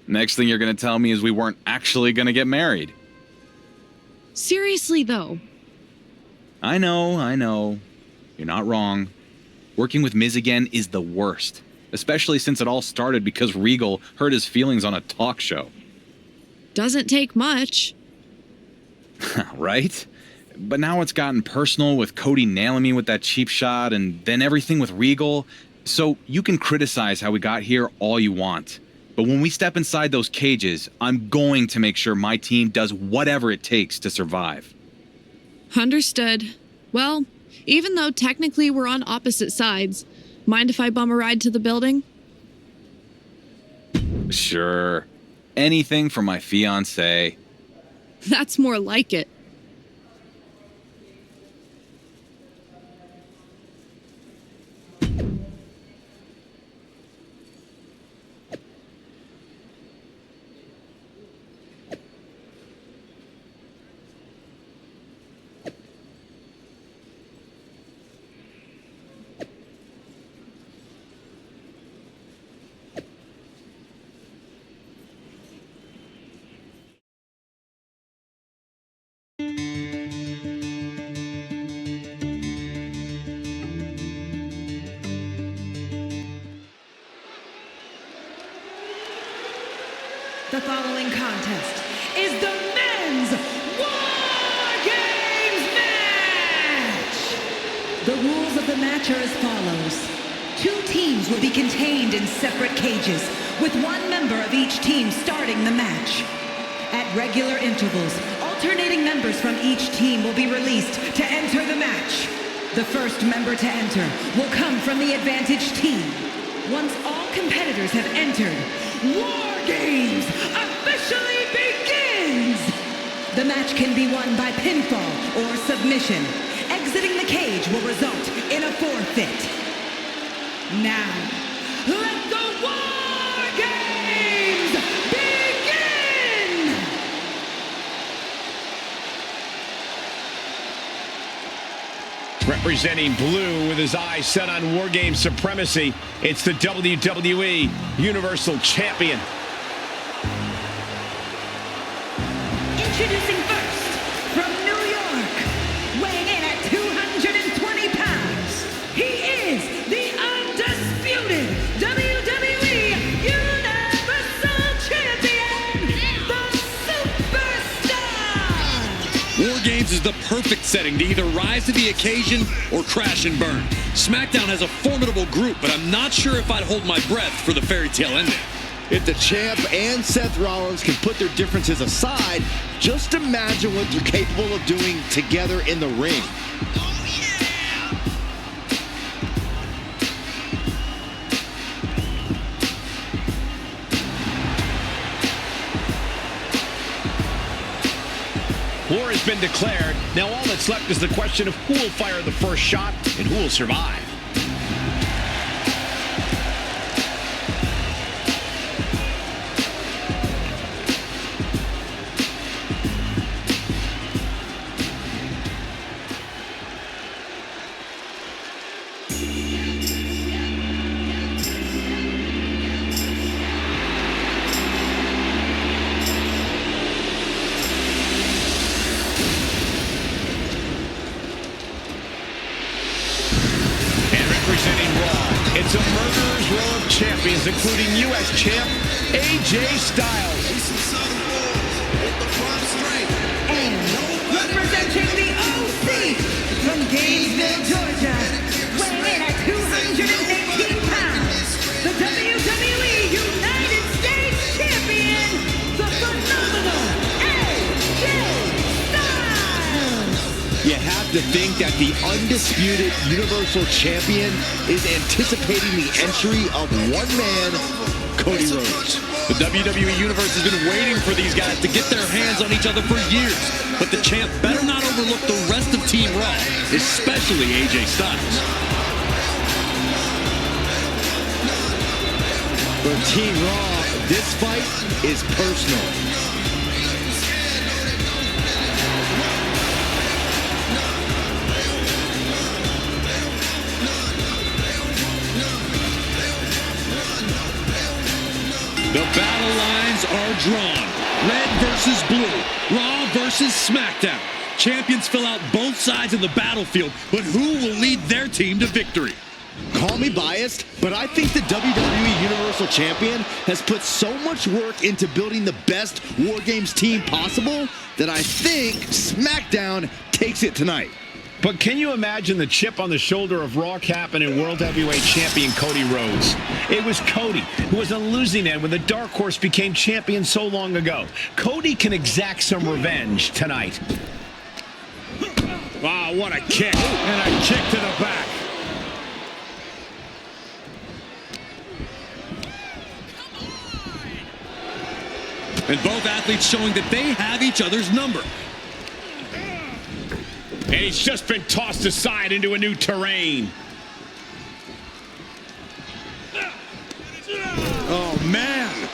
Next thing you're going to tell me is we weren't actually going to get married. Seriously, though. I know. You're not wrong. Working with Miz again is the worst, especially since it all started because Regal hurt his feelings on a talk show. Doesn't take much. Right? But now it's gotten personal with Cody nailing me with that cheap shot and then everything with Regal. So you can criticize how we got here all you want. But when we step inside those cages, I'm going to make sure my team does whatever it takes to survive. Understood. Well, even though technically we're on opposite sides, mind if I bum a ride to the building? Sure. Anything for my fiancé. That's more like it. The following contest is the men's War Games match! The rules of the match are as follows. 2 teams will be contained in separate cages, with 1 member of each team starting the match. At regular intervals, alternating members from each team will be released to enter the match. The first member to enter will come from the advantaged team. Once all competitors have entered, War Games officially begins! The match can be won by pinfall or submission. Exiting the cage will result in a forfeit. Now, let the War Games begin! Representing blue with his eyes set on War Games supremacy, it's the WWE Universal Champion. Introducing first, from New York, weighing in at 220 pounds, he is the Undisputed WWE Universal Champion, the Superstar! War Games is the perfect setting to either rise to the occasion or crash and burn. SmackDown has a formidable group, but I'm not sure if I'd hold my breath for the fairy tale ending. If the champ and Seth Rollins can put their differences aside, just imagine what they're capable of doing together in the ring. War has been declared. Now all that's left is the question of who will fire the first shot and who will survive. Representing Raw, it's a murderer's row of champions, including U.S. champ AJ Styles. And representing the OC from Gainesville, Georgia, weighing in at 218 pounds, the WWE United States Champion, the phenomenal AJ Styles. You have to think that the Undisputed Universal Champion is anticipating the entry of one man, Cody Rhodes. The WWE Universe has been waiting for these guys to get their hands on each other for years, but the champ better not overlook the rest of Team Raw, especially AJ Styles. For Team Raw, this fight is personal. The battle lines are drawn. Red versus blue. Raw versus SmackDown. Champions fill out both sides of the battlefield, but who will lead their team to victory? Call me biased, but I think the WWE Universal Champion has put so much work into building the best War Games team possible that I think SmackDown takes it tonight. But can you imagine the chip on the shoulder of Raw Captain and World Heavyweight Champion Cody Rhodes? It was Cody who was on the losing end when the Dark Horse became champion so long ago. Cody can exact some revenge tonight. Wow, what a kick. And a kick to the back. And both athletes showing that they have each other's number. And he's just been tossed aside into a new terrain. Oh, man.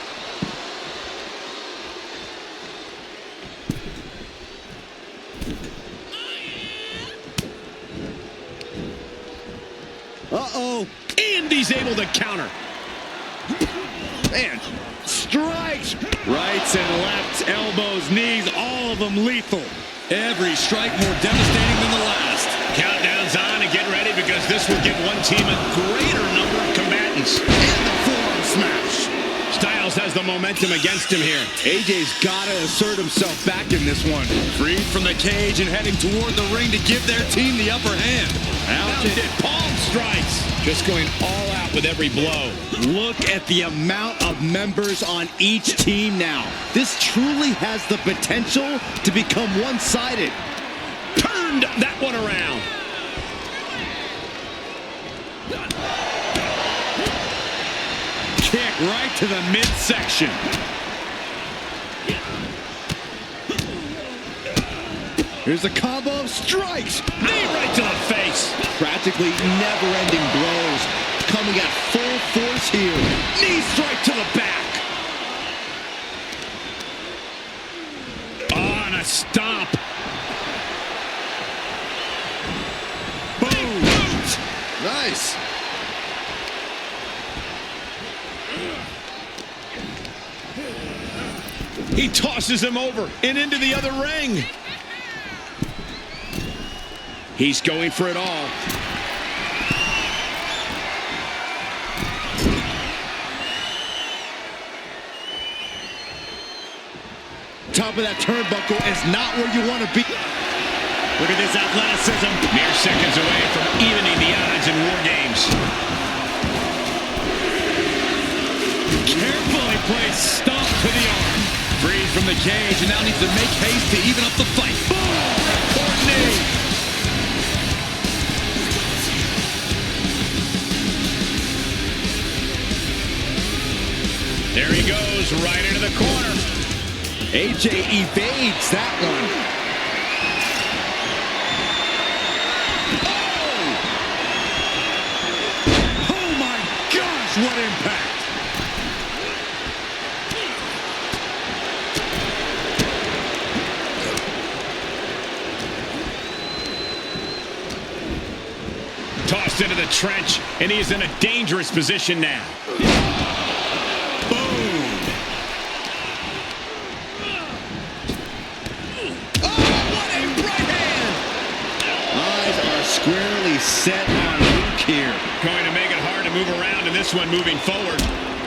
Uh-oh. And he's able to counter. Man, strikes. Rights and lefts, elbows, knees, all of them lethal. Every strike more devastating than the last. Countdown's on and get ready because this will give one team a greater number of combatants. And the forearm smash. Styles has the momentum against him here. AJ's got to assert himself back in this one. Freed from the cage and heading toward the ring to give their team the upper hand. Mounted palm strikes. Just going all out with every blow. Look at the amount of members on each team now. This truly has the potential to become one-sided. Turned that one around. Kick right to the midsection. Here's a combo of strikes. Knee right to the face. Practically never-ending blows. Coming at full force here. Knee strike to the back. Oh, and a stomp. Boom. Nice. He tosses him over and into the other ring. He's going for it all. Top of that turnbuckle is not where you want to be. Look at this athleticism. Mere seconds away from evening the odds in War Games. Carefully placed stomp to the arm. Freed from the cage and now needs to make haste to even up the fight. Boom! Or knee. There he goes, right into the corner. AJ evades that one. Oh! Oh my gosh, what impact! Tossed into the trench, and he is in a dangerous position now. Squarely set on Luke here. Going to make it hard to move around in this one moving forward.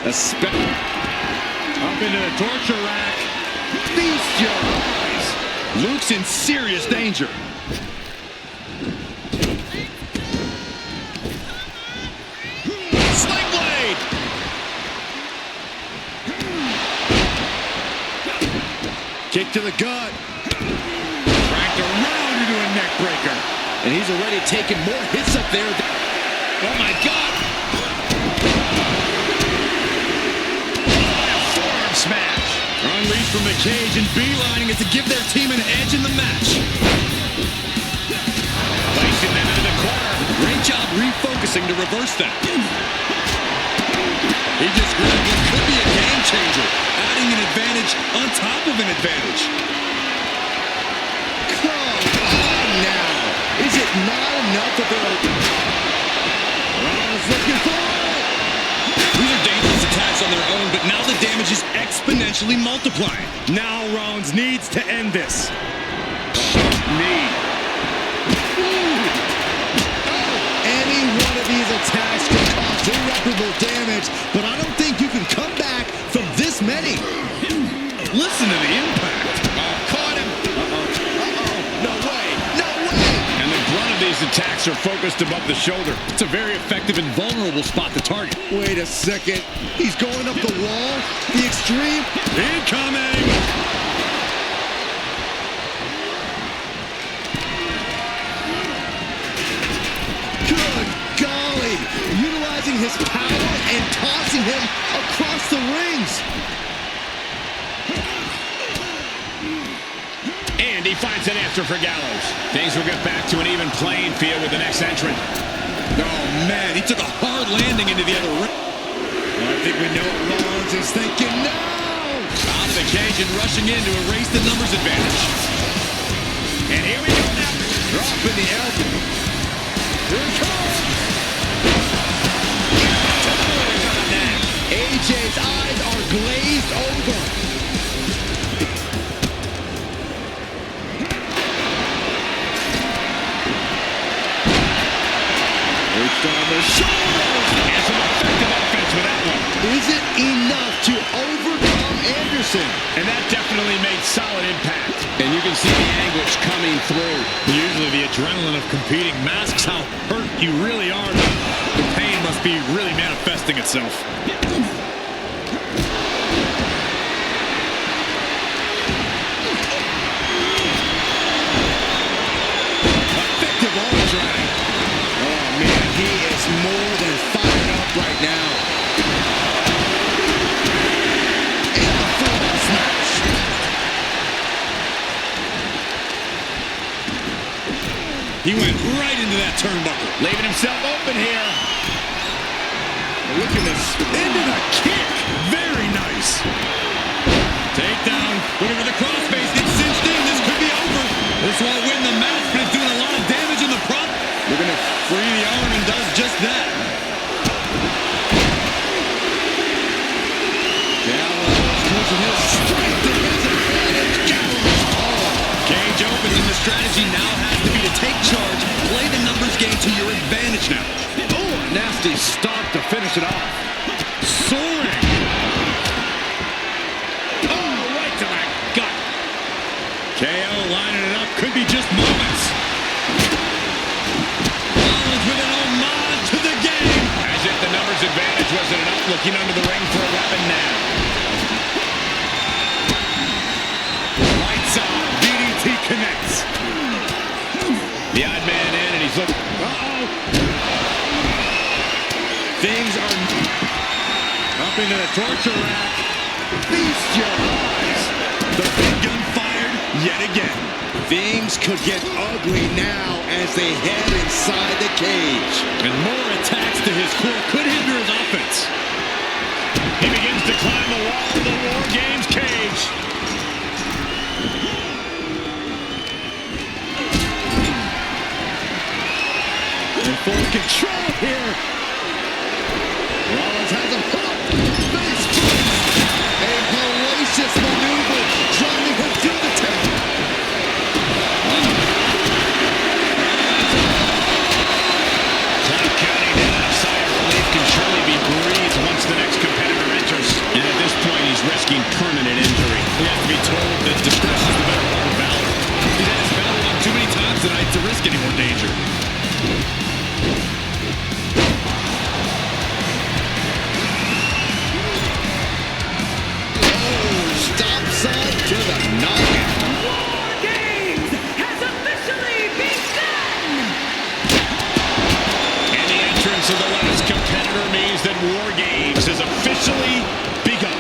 Up into the torture rack. Feast your eyes. Luke's in serious danger. Sling blade. Kick to the gut. Cracked around into a neck breaker. And he's already taken more hits up there. Oh, my God. Forearm smash. Unleashed from the cage and beelining it to give their team an edge in the match. Placing them into the corner. Great job refocusing to reverse that. He just grabbed what could be a game changer, adding an advantage on top of an advantage. Is it not enough of a... Ron's looking for it. These are dangerous attacks on their own, but now the damage is exponentially multiplying. Now Rollins needs to end this. Knee. Any one of these attacks can cause irreparable damage, but I don't think you can come back from this many. Listen to the impact. Caught him. No way. No way. And the brunt of these attacks are focused above the shoulder. It's a very effective and vulnerable spot to target. Wait a second. He's going up the wall. The extreme. Incoming. Good golly. Utilizing his power and tossing him across the rings. And he finds an answer for Gallows. Things will get back to an even playing field with the next entrant. Oh, man, he took a hard landing into the other ring. I think we know what Rollins is thinking now. Out of the cage and rushing in to erase the numbers advantage. And here we go now. Dropping the elbow. Here it comes. AJ's eyes are glazed over. On the shoulders. And some effective offense with that one. Is it enough to overcome Anderson? And that definitely made solid impact. And you can see the anguish coming through. Usually the adrenaline of competing masks how hurt you really are. The pain must be really manifesting itself. Effective arm drag. Oh man, he is more than fired up right now. And the full smash. He went right into that turnbuckle. Leaving himself open here. Look at this. Into the kick. Very nice. Takedown. Looking for the crossface. Gets cinched in. This could be over. This won't win the match, but it's doing a lot of damage in the front. Looking to free the arm and does just that. Gallows pushing his strength to his advantage. Gallows. Cage opens and the strategy now has to be to take charge, play the numbers game to your advantage now. Oh, a nasty stop to finish it off. Soaring. Oh, right to the gut. KO lining it up. Could be just moments. Rollins with an homage to the game. As if the numbers advantage wasn't enough, looking under the ring for a weapon now. Lights on. DDT connects. The odd man in, and he's looking. Uh-oh. Things are up into the torture rack. Feast your eyes. The big gun fired yet again. Things could get ugly now as they head inside the cage. And more attacks to his core could hinder his offense. He begins to climb the wall of the War Games cage. In full control here. Rollins has him up. Face first. A hellacious maneuver driving him through the table. Clock counting down. A sigh of relief can surely be breathed once the next competitor enters. And at this point, he's risking permanent injury. He has to be told that discretion is the better part of valor. He's had his battle won too many times tonight to risk any more danger. Stop sign to the knockout. War Games has officially begun! And the entrance of the last competitor means that War Games has officially begun.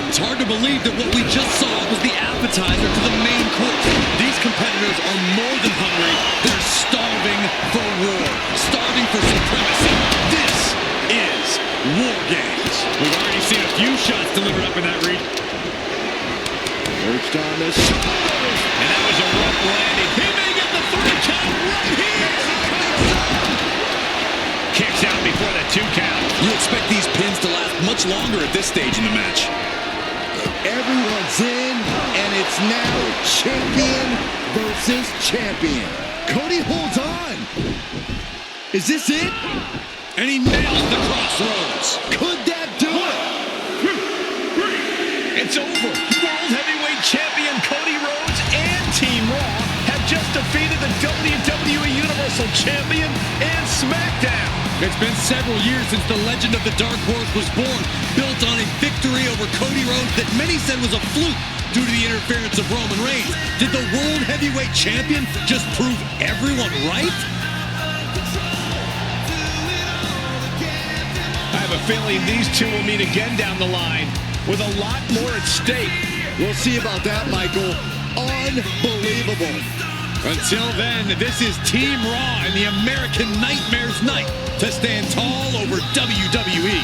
It's hard to believe that what we just saw was the appetizer to the main course. These competitors are more than hungry. They're starving for war, starving for supremacy. This is War Games. We've already seen a few shots delivered up in that region. Perched on the shoulders. And that was a rough landing. He may get the 3 count right here. Kicks out before the 2 count. You expect these pins to last much longer at this stage in the match. Everyone's in, and it's now champion versus champion. Cody holds on. Is this it? And he nails the crossroads. Could that do it? It's over. World Heavyweight Champion Cody Rhodes and Team Raw have just defeated the WWE Universal Champion and SmackDown. It's been several years since the legend of the Dark Horse was born, built on a victory over Cody Rhodes that many said was a fluke due to the interference of Roman Reigns. Did the World Heavyweight Champion just prove everyone right? I have a feeling these two will meet again down the line with a lot more at stake. We'll see about that, Michael. Unbelievable. Until then, this is Team Raw and the American Nightmare's night to stand tall over WWE.